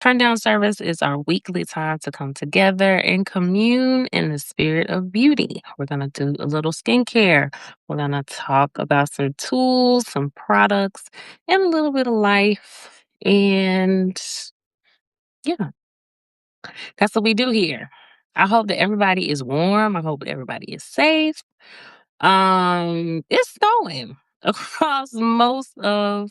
Turn down service is our weekly time to come together and commune in the spirit of beauty. We're going to do a little skincare. We're going to talk about some tools, some products, and a little bit of life. And yeah, that's what we do here. I hope that everybody is warm. I hope everybody is safe. It's snowing across most of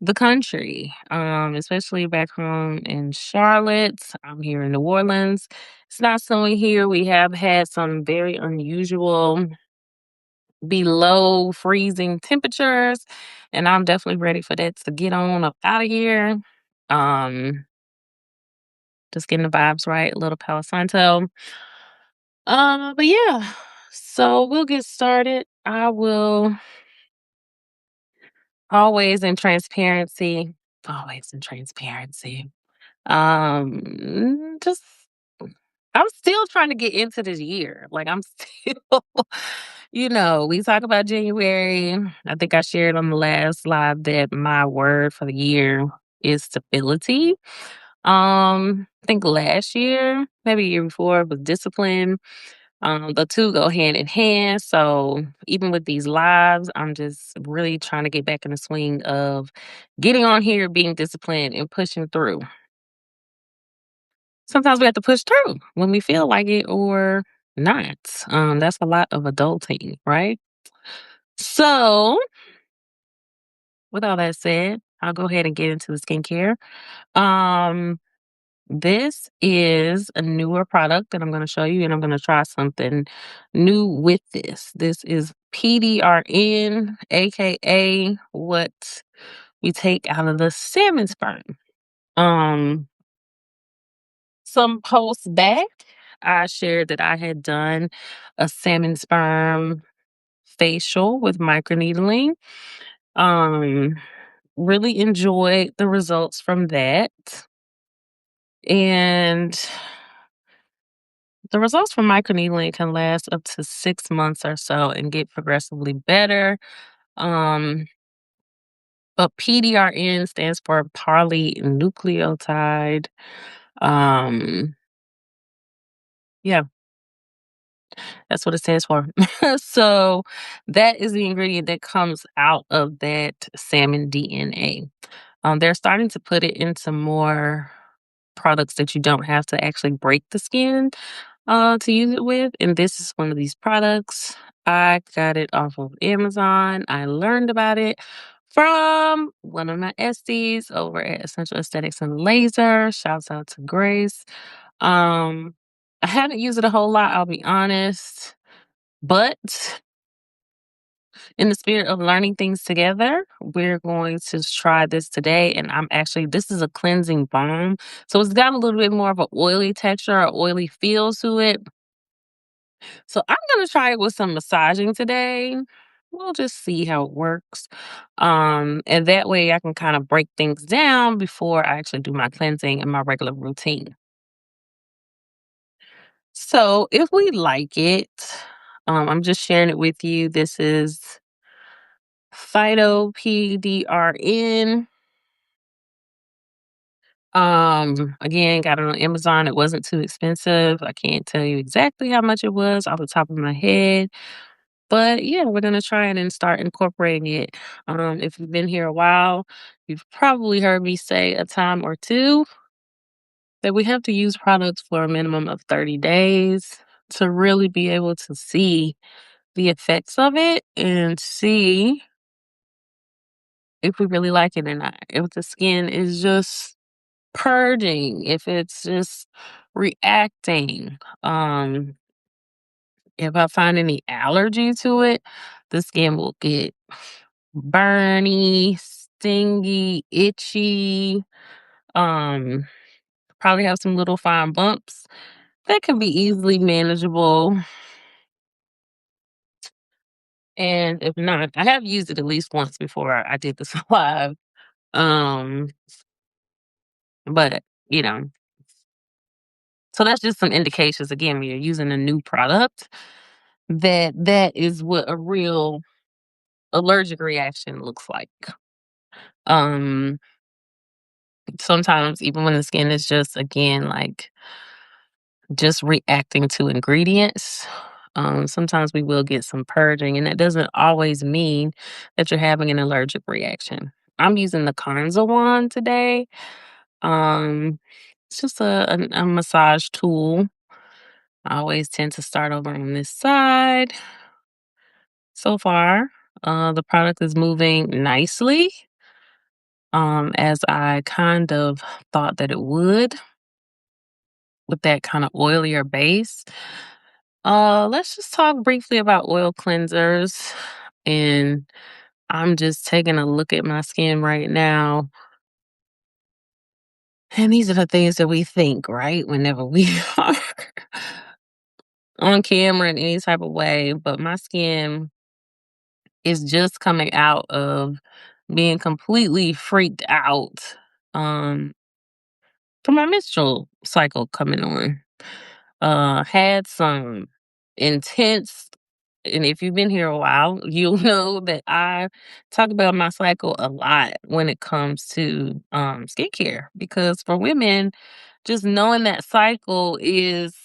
the country, especially back home in Charlotte. I'm here in New Orleans. It's not snowing here. We have had some very unusual below freezing temperatures, and I'm definitely ready for that to get on up out of here. Um, just getting the vibes right, a little Palo Santo. But yeah, so we'll get started. I will always in transparency, always in transparency. Just I'm still trying to get into this year. Like I'm still, we talk about January. I think I shared on the last live that my word for the year is stability. I think last year, maybe year before, was discipline. The two go hand in hand. So even with these lives, I'm just really trying to get back in the swing of getting on here, being disciplined, and pushing through. Sometimes we have to push through when we feel like it or not. That's a lot of adulting, right? So, with all that said, I'll go ahead and get into the skincare. Um, this is a newer product that I'm going to show you, and I'm going to try something new with this. This is PDRN, aka what we take out of the salmon sperm. Um, some posts back, I shared that I had done a salmon sperm facial with microneedling. Um, really enjoyed the results from that. And the results from microneedling can last up to 6 months or so and get progressively better. Um, but PDRN stands for polynucleotide. Um, yeah, that's what it stands for. So that is the ingredient that comes out of that salmon DNA. They're starting to put it into more products that you don't have to actually break the skin to use it with. And this is one of these products. I got it off of Amazon. I learned about it from one of my esties over at Essential Aesthetics and Laser. Shouts out to Grace. Um, I haven't used it a whole lot, I'll be honest. But in the spirit of learning things together, we're going to try this today. And this is a cleansing balm. So it's got a little bit more of an oily texture or oily feel to it. So I'm going to try it with some massaging today. We'll just see how it works. And that way I can kind of break things down before I actually do my cleansing and my regular routine. So if we like it, I'm just sharing it with you. This is Phyto PDRN. Again, got it on Amazon. It wasn't too expensive. I can't tell you exactly how much it was off the top of my head. But yeah, we're gonna try it and start incorporating it. If you've been here a while, you've probably heard me say a time or two that we have to use products for a minimum of 30 days to really be able to see the effects of it and see if we really like it or not. If the skin is just purging, if it's just reacting, if I find any allergy to it, the skin will get burny, stingy, itchy, um, probably have some little fine bumps that can be easily manageable. And if not, I have used it at least once before I did this live. Um, but you know, so that's just some indications. Again, when you're using a new product, that is what a real allergic reaction looks like. Um, Sometimes even when the skin is just, again, like, just reacting to ingredients, sometimes we will get some purging, and that doesn't always mean that you're having an allergic reaction. I'm using the Kanza one today. It's just a massage tool. I always tend to start over on this side. So far, the product is moving nicely, as I kind of thought that it would with that kind of oilier base. Let's just talk briefly about oil cleansers. And I'm just taking a look at my skin right now. And these are the things that we think, right? Whenever we are on camera in any type of way. But my skin is just coming out of being completely freaked out um from my menstrual cycle coming on. Had some intense, and if you've been here a while, you'll know that I talk about my cycle a lot when it comes to skincare, because for women, just knowing that cycle is,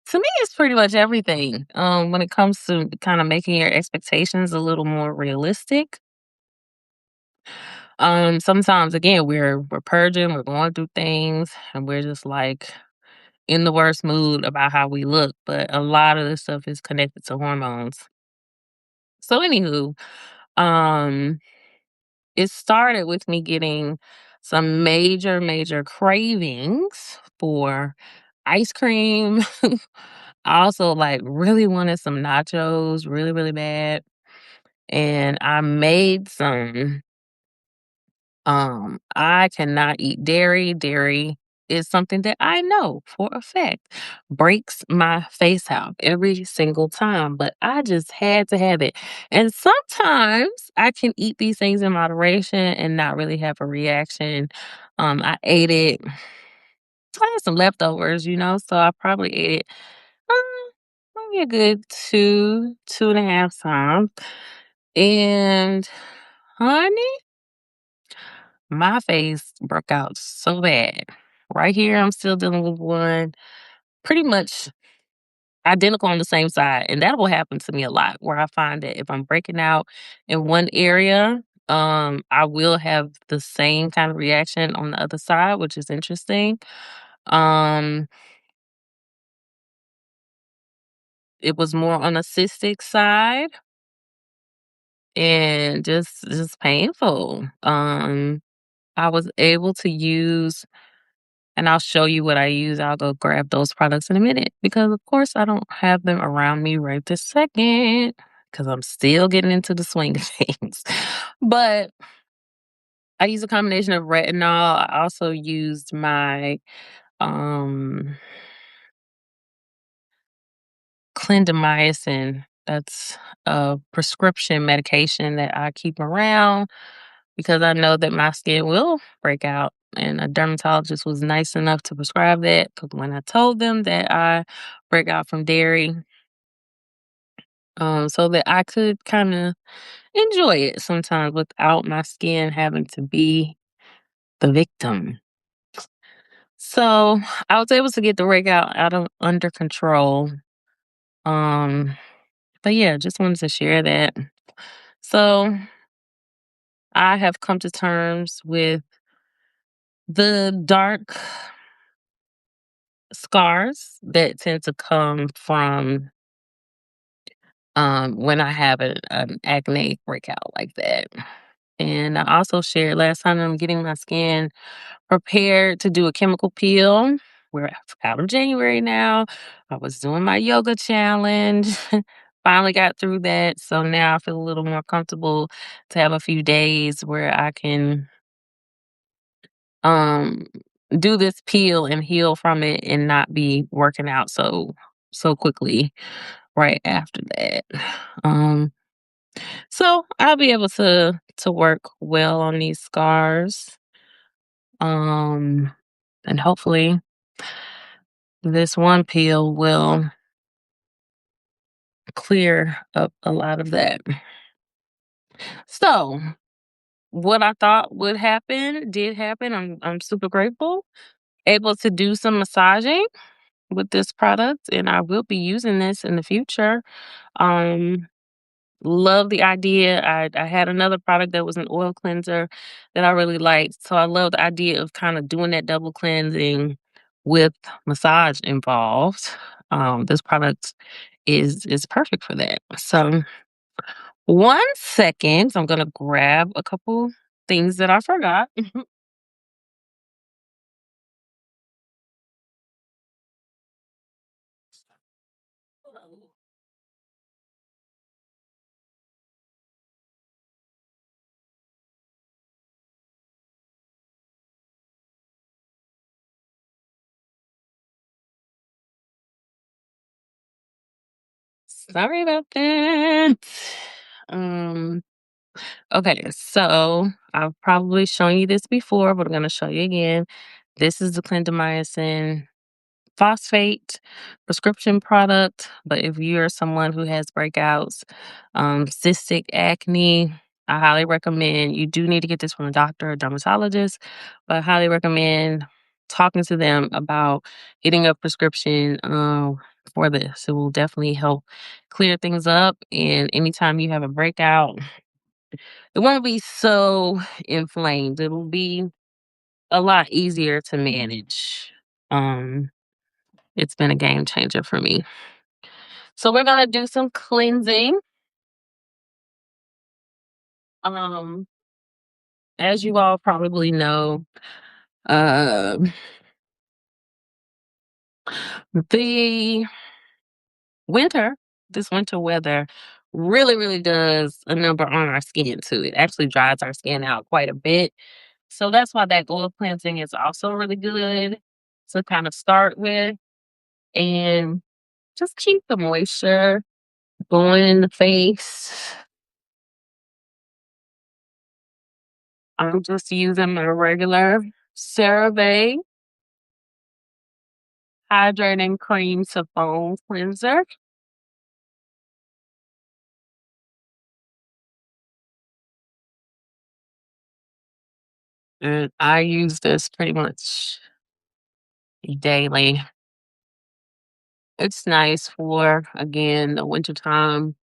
to me, it's pretty much everything. When it comes to kind of making your expectations a little more realistic. Sometimes again we're purging, we're going through things, and we're just like in the worst mood about how we look, but a lot of this stuff is connected to hormones. So anywho, um, it started with me getting some major cravings for ice cream. I also like really wanted some nachos really bad. And I made some. I cannot eat dairy. Dairy is something that I know for a fact breaks my face out every single time, but I just had to have it. And sometimes I can eat these things in moderation and not really have a reaction. I ate it. I had some leftovers, so I probably ate it maybe a good two and a half times. And honey, my face broke out so bad. Right here, I'm still dealing with one pretty much identical on the same side. And that will happen to me a lot, where I find that if I'm breaking out in one area, I will have the same kind of reaction on the other side, which is interesting. Um, it was more on the cystic side and just painful. I was able to use, and I'll show you what I use. I'll go grab those products in a minute because, of course, I don't have them around me right this second because I'm still getting into the swing of things. But I use a combination of retinol. I also used my um, clindamycin. That's a prescription medication that I keep around because I know that my skin will break out. And a dermatologist was nice enough to prescribe that because when I told them that I break out from dairy, so that I could kind of enjoy it sometimes without my skin having to be the victim. So I was able to get the breakout out of under control. Um, but yeah, just wanted to share that. So I have come to terms with the dark scars that tend to come from when I have an acne breakout like that. And I also shared last time that I'm getting my skin prepared to do a chemical peel. We're out of January now. I was doing my yoga challenge. Finally got through that. So now I feel a little more comfortable to have a few days where I can um do this peel and heal from it and not be working out so quickly right after that. Um so I'll be able to work well on these scars. Um and hopefully this one peel will clear up a lot of that. So what I thought would happen did happen. I'm super grateful. Able to do some massaging with this product, and I will be using this in the future. Um, Love the idea. I had another product that was an oil cleanser that I really liked, so I love the idea of kind of doing that double cleansing with massage involved. This product is perfect for that. So, one second, I'm gonna grab a couple things that I forgot. Sorry about that. Um, okay, so I've probably shown you this before, but I'm gonna show you again. This is the clindamycin phosphate prescription product. But if you're someone who has breakouts, cystic acne, I highly recommend you do need to get this from a doctor or dermatologist, but I highly recommend talking to them about getting a prescription for this. It will definitely help clear things up. And anytime you have a breakout, it won't be so inflamed. It'll be a lot easier to manage. Um, it's been a game changer for me. So we're gonna do some cleansing. Um, as you all probably know, uh, the winter, this winter weather really, really does a number on our skin too. It actually dries our skin out quite a bit. So that's why that oil cleansing is also really good to kind of start with and just keep the moisture going in the face. I'm just using my regular CeraVe hydrating cream to foam cleanser. And I use this pretty much daily. It's nice for, again, the wintertime.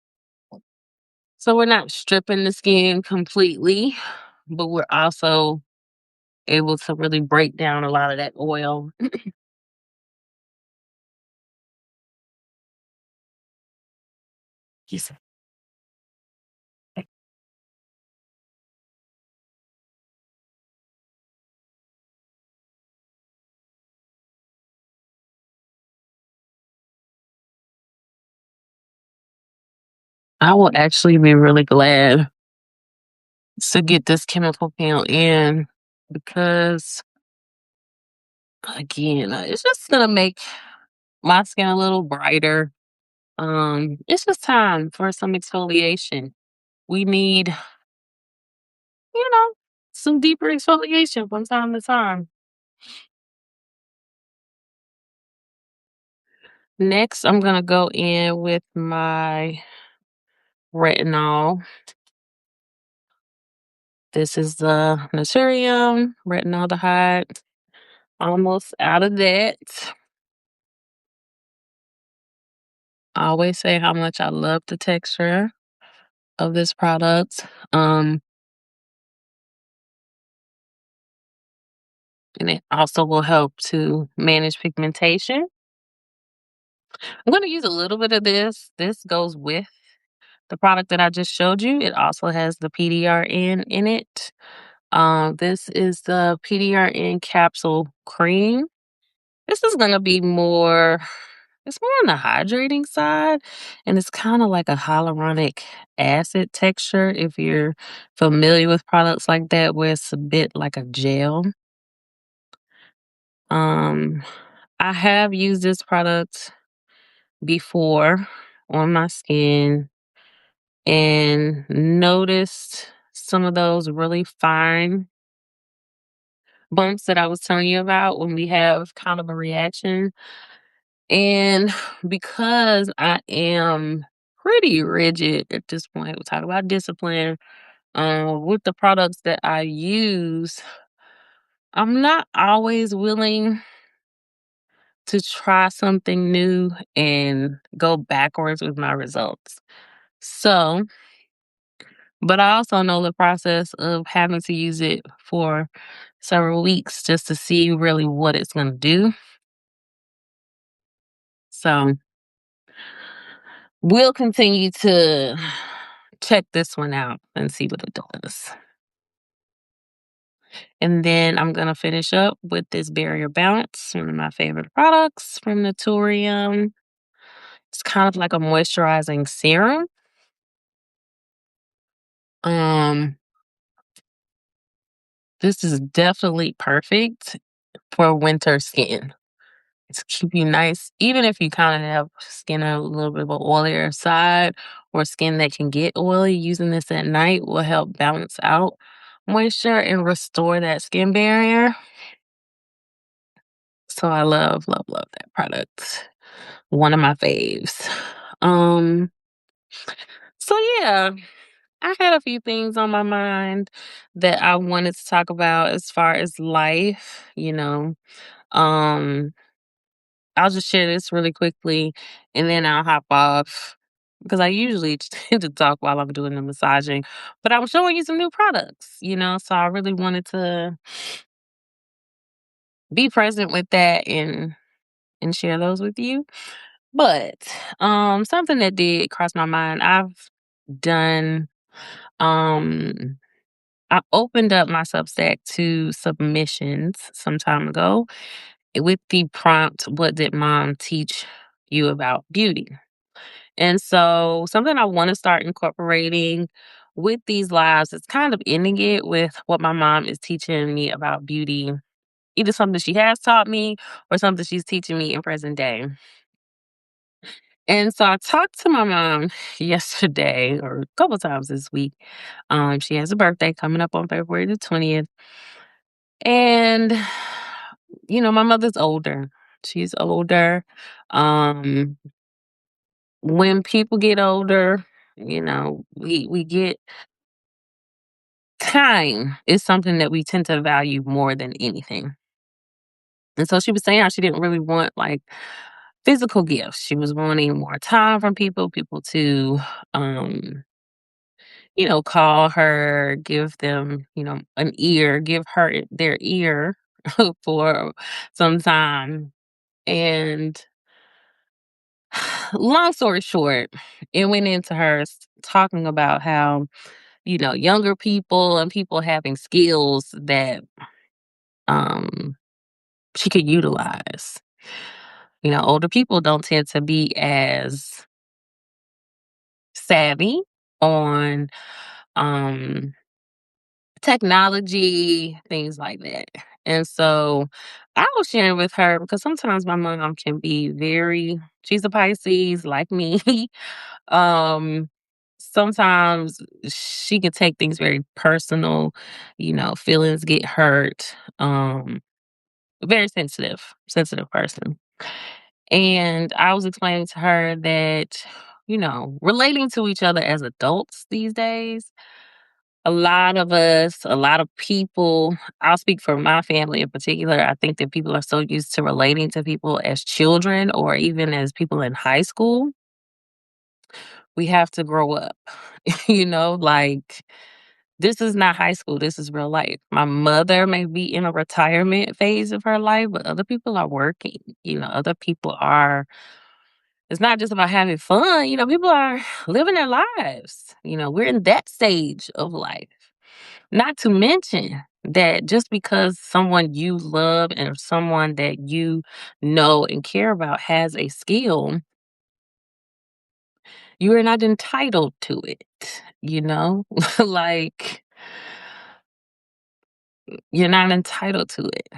So we're not stripping the skin completely, but we're also able to really break down a lot of that oil. Yes. I will actually be really glad to get this chemical peel in because, again, it's just going to make my skin a little brighter. It's just time for some exfoliation. We need, you know, some deeper exfoliation from time to time. Next, I'm gonna go in with my retinol. This is the Naturium retinaldehyde. Almost out of that. I always say how much I love the texture of this product. And it also will help to manage pigmentation. I'm gonna use a little bit of this. This goes with the product that I just showed you. It also has the PDRN in it. This is the PDRN capsule cream. This is gonna be more, it's more on the hydrating side, and it's kind of like a hyaluronic acid texture if you're familiar with products like that, where it's a bit like a gel. Um, I have used this product before on my skin and noticed some of those really fine bumps that I was telling you about when we have kind of a reaction. And because I am pretty rigid at this point, we talk about discipline. With the products that I use, I'm not always willing to try something new and go backwards with my results. So, but I also know the process of having to use it for several weeks just to see really what it's going to do. So, we'll continue to check this one out and see what it does. And then I'm going to finish up with this Barrier Bounce, one of my favorite products from Naturium. It's kind of like a moisturizing serum. Um, this is definitely perfect for winter skin. It's keep you nice, even if you kind of have skin a little bit of an oilier side or skin that can get oily. Using this at night will help balance out moisture and restore that skin barrier. So I love, love, love that product. One of my faves. Um, so yeah, I had a few things on my mind that I wanted to talk about as far as life. Um, I'll just share this really quickly and then I'll hop off because I usually tend to talk while I'm doing the massaging. But I'm showing you some new products. So I really wanted to be present with that and share those with you. But something that did cross my mind, I've done I opened up my Substack to submissions some time ago with the prompt, "What did mom teach you about beauty?" And so, something I want to start incorporating with these lives is kind of ending it with what my mom is teaching me about beauty, either something she has taught me or something she's teaching me in present day. And so I talked to my mom yesterday or a couple times this week. She has a birthday coming up on February the 20th. And, my mother's older. She's older. Um, when people get older, we get time is something that we tend to value more than anything. And so she was saying how she didn't really want like physical gifts. She was wanting more time from people to um call her, give them, an ear, give her their ear for some time. And long story short, it went into her talking about how, younger people and people having skills that um she could utilize. Older people don't tend to be as savvy on um technology, things like that. And so I was sharing with her because sometimes my mom can be she's a Pisces like me. um, Sometimes she can take things very personal, feelings get hurt. Very sensitive person. And I was explaining to her that, relating to each other as adults these days, a lot of us, a lot of people, I'll speak for my family in particular. I think that people are so used to relating to people as children or even as people in high school. We have to grow up, like this is not high school. This is real life. My mother may be in a retirement phase of her life, but other people are working. Other people are, it's not just about having fun. People are living their lives. We're in that stage of life. Not to mention that just because someone you love and someone that you know and care about has a skill, you are not entitled to it, you know? Like, you're not entitled to it.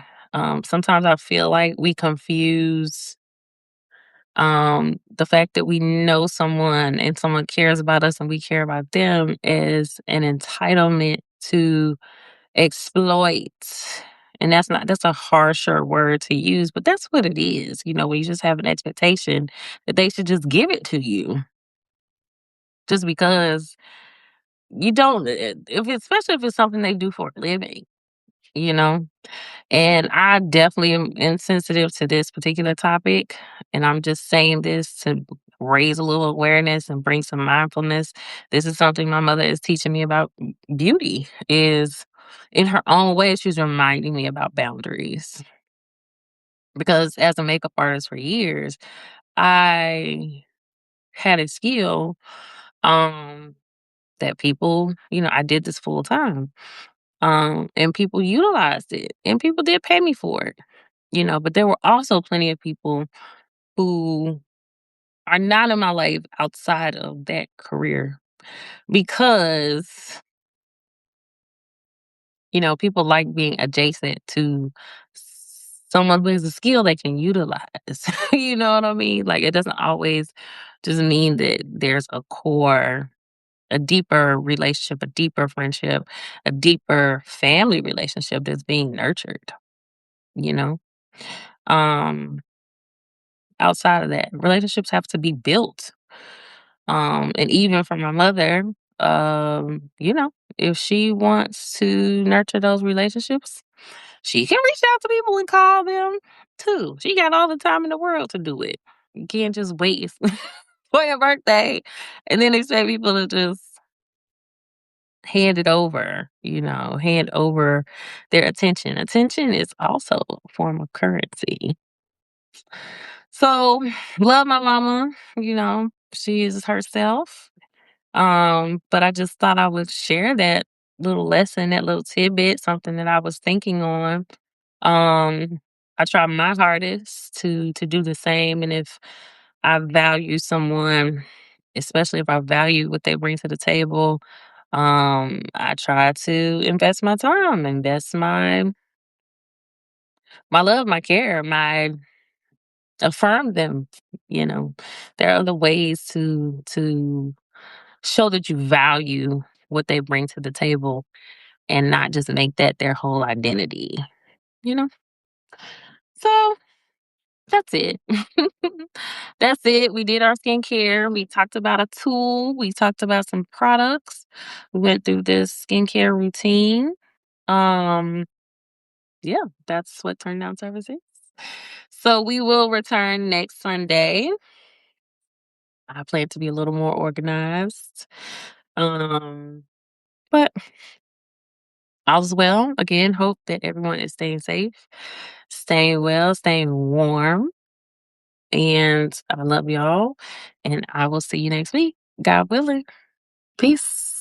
Sometimes I feel like we confuse the fact that we know someone and someone cares about us and we care about them as an entitlement to exploit. And that's a harsher word to use, but that's what it is. We just have an expectation that they should just give it to you just because you don't, especially if it's something they do for a living, you know? And I definitely am insensitive to this particular topic. And I'm just saying this to raise a little awareness and bring some mindfulness. This is something my mother is teaching me about beauty is in her own way, she's reminding me about boundaries. Because as a makeup artist for years, I had a skill um that people, I did this full time. And people utilized it and people did pay me for it, but there were also plenty of people who are not in my life outside of that career because, people like being adjacent to someone who has a skill they can utilize. You know what I mean? Like it doesn't always just mean that there's a deeper relationship, a deeper friendship, a deeper family relationship that's being nurtured, you know? Um, outside of that, relationships have to be built. And even for my mother, if she wants to nurture those relationships, she can reach out to people and call them too. She got all the time in the world to do it. You can't just wait for your birthday and then expect people to just hand it over, hand over their attention. Attention is also a form of currency. So, love my mama, she is herself. But I just thought I would share that little lesson, that little tidbit, something that I was thinking on. Um, I try my hardest to do the same, and if I value someone, especially if I value what they bring to the table, I try to invest my time, invest my love, my care, my affirm them. You know, there are other ways to show that you value what they bring to the table and not just make that their whole identity, you know? So that's it. That's it. We did our skincare. We talked about a tool. We talked about some products. We went through this skincare routine. Um, yeah, that's what turn down service is. So we will return next Sunday. I plan to be a little more organized. Um, but all's well. Again, hope that everyone is staying safe, staying well, staying warm. And I love y'all. And I will see you next week. God willing. Peace.